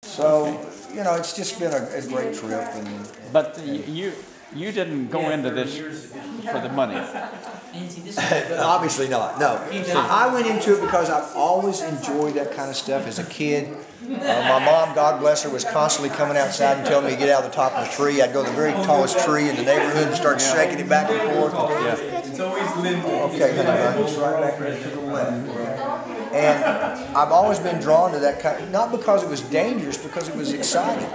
So, you know, it's just been a great trip. But you didn't go into this for the money. Obviously not, no. I went into it because I've always enjoyed that kind of stuff as a kid. My mom, God bless her, was constantly coming outside and telling me to get out of the top of the tree. I'd go to the very tallest tree in the neighborhood and start shaking it back and forth. It's always limbo. Okay, honey, it's right back there to the left. And I've always been drawn to that kind, not because it was dangerous, because it was exciting.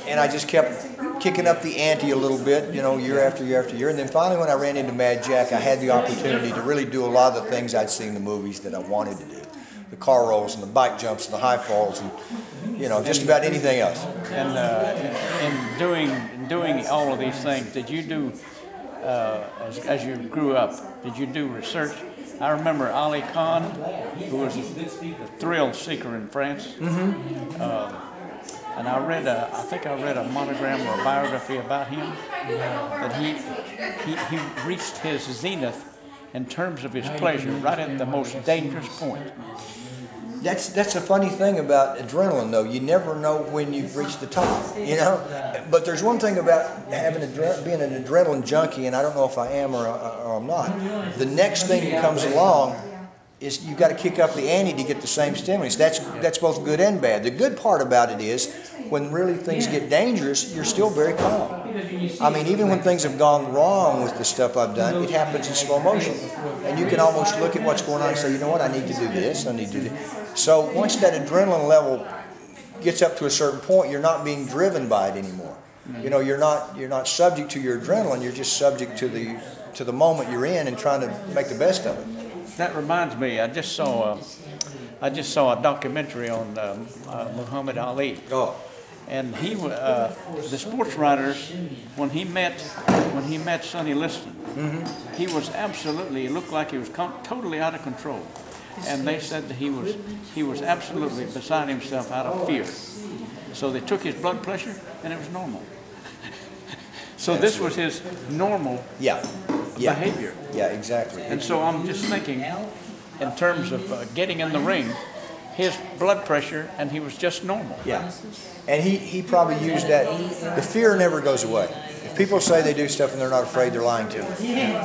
And I just kept kicking up the ante a little bit, you know, year after year after year. And then finally when I ran into Mad Jack, I had the opportunity to really do a lot of the things I'd seen in the movies that I wanted to do. The car rolls and the bike jumps and the high falls and, you know, just about anything else. And in doing all of these things, did you do, as you grew up, did you do research? I remember Ali Khan, who was a thrill seeker in France. And I think I read a monogram or a biography about him, that he reached his zenith in terms of his pleasure right at the most dangerous point. That's a funny thing about adrenaline, though. You never know when you've reached the top, you know? But there's one thing about being an adrenaline junkie, and I don't know if I am or I'm not. The next thing that comes along is you've got to kick up the ante to get the same stimulus. That's both good and bad. The good part about it is when really things get dangerous, you're still very calm. I mean, even when things have gone wrong with the stuff I've done, it happens in slow motion. And you can almost look at what's going on and say, you know what, I need to do this, I need to do this. So once that adrenaline level gets up to a certain point, you're not being driven by it anymore. You know, you're not subject to your adrenaline, you're just subject to the moment you're in and trying to make the best of it. That reminds me, I just saw a documentary on Muhammad Ali. Oh. And the sports writers, when he met Sonny Liston, he was absolutely, it looked like he was totally out of control. And they said that he was absolutely beside himself out of fear. So they took his blood pressure and it was normal. So this was his normal behavior. Yeah, exactly. And so I'm just thinking, in terms of getting in the ring, his blood pressure, and he was just normal. Yeah. And he probably used that. The fear never goes away. If people say they do stuff and they're not afraid, they're lying to you.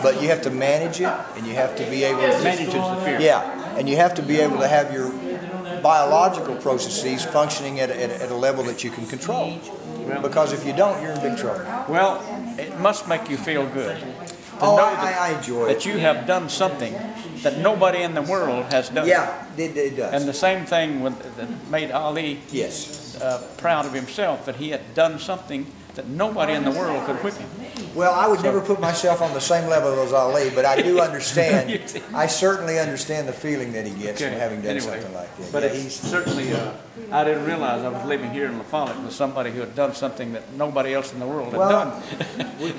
But you have to manage it, and you have to be able to manage the fear. Yeah, and you have to be able to have your biological processes functioning at a level that you can control. Because if you don't, you're in big trouble. Well, it must make you feel good. I enjoy it. That you have done something that nobody in the world has done. Yeah, it does. And the same thing that made Ali proud of himself, that he had done something that nobody in the world could whip him. Well, I would never put myself on the same level as Ali, but I do understand. I certainly understand the feeling that he gets from having done something like that. But he's certainly, I didn't realize I was living here in La Follette with somebody who had done something that nobody else in the world had done.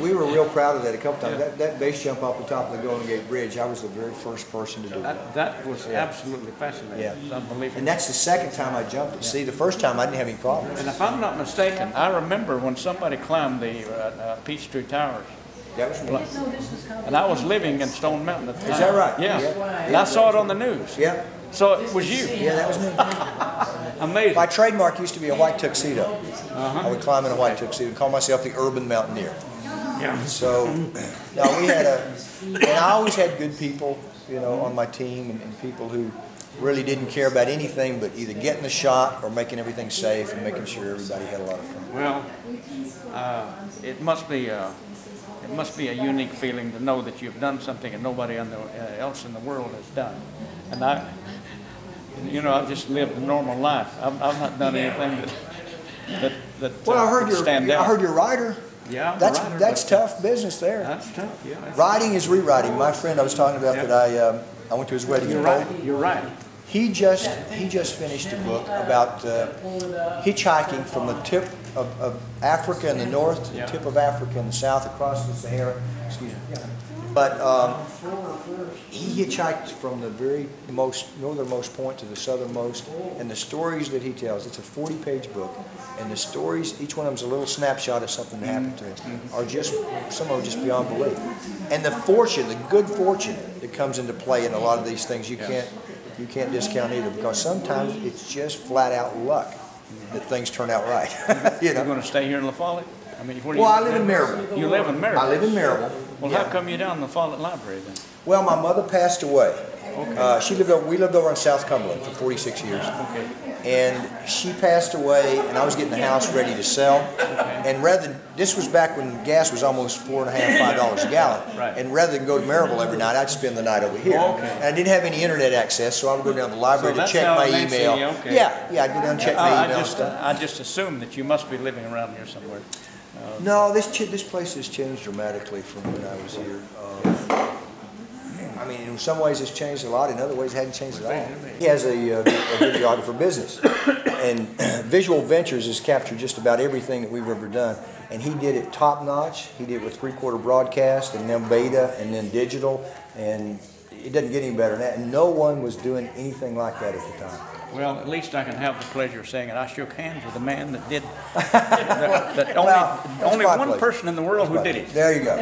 we were real proud of that a couple times. That base jump off the top of the Golden Gate Bridge, I was the very first person to do that. That was absolutely fascinating. Yeah. It was unbelievable. And that's the second time I jumped it. See, the first time I didn't have any problems. And if I'm not mistaken, I remember when somebody climbed the Peachtree Towers. That was me. And I was living in Stone Mountain at the time. Is that right? Yeah. And I saw it on the news. Yeah. So it was you. Yeah, that was me. Amazing. My trademark used to be a white tuxedo. I would climb in a white tuxedo and call myself the urban mountaineer. Yeah. So, no, we had and I always had good people, you know, on my team and people who really didn't care about anything but either getting the shot or making everything safe and making sure everybody had a lot of fun. Well, it must be a unique feeling to know that you've done something that nobody else in the world has done. And I've just lived a normal life. I've not done anything that well, I heard you're a writer. Yeah, that's tough business there. That's tough. Yeah. Writing is rewriting. My friend I was talking about that I went to his wedding. You're right. You're right. He just finished a book about hitchhiking from the tip of Africa in the north to the tip of Africa in the south across the Sahara. Excuse me. But he hitchhiked from the very northernmost point to the southernmost, and the stories that he tells, it's a 40-page book, and the stories, each one of them is a little snapshot of something that happened to him, some are just beyond belief. And the good fortune that comes into play in a lot of these things, you you can't discount either, because sometimes it's just flat out luck that things turn out right. You know? You're going to stay here in La Follette? I mean, where do Well, you I live in Maryville. You live in Maryville? I live in Maryville. Well, Yeah. how come you're down in the Follette Library then? Well, my mother passed away. Okay. We lived over in South Cumberland for 46 years. Okay. And she passed away, and I was getting the house ready to sell. Okay. And rather than, this was back when gas was almost $4.50, $5 a gallon. Right. And rather than go to Maryville every night, I'd spend the night over here. Okay. And I didn't have any internet access, so I would go down to the library So to check that's my how it makes email. it, okay. Yeah, I'd go down and check my email and stuff. I just assumed that you must be living around here somewhere. No, this place has changed dramatically from when I was here. I mean, in some ways it's changed a lot, in other ways it hadn't changed at all. He has a videographer business, and Visual Ventures has captured just about everything that we've ever done, and he did it top notch. He did it with 3/4 broadcast, and then beta, and then digital, and it doesn't get any better than that, and no one was doing anything like that at the time. Well, at least I can have the pleasure of saying it. I shook hands with a man that did, that only Well, that's only my one pleasure. person in the world who did it. There you go.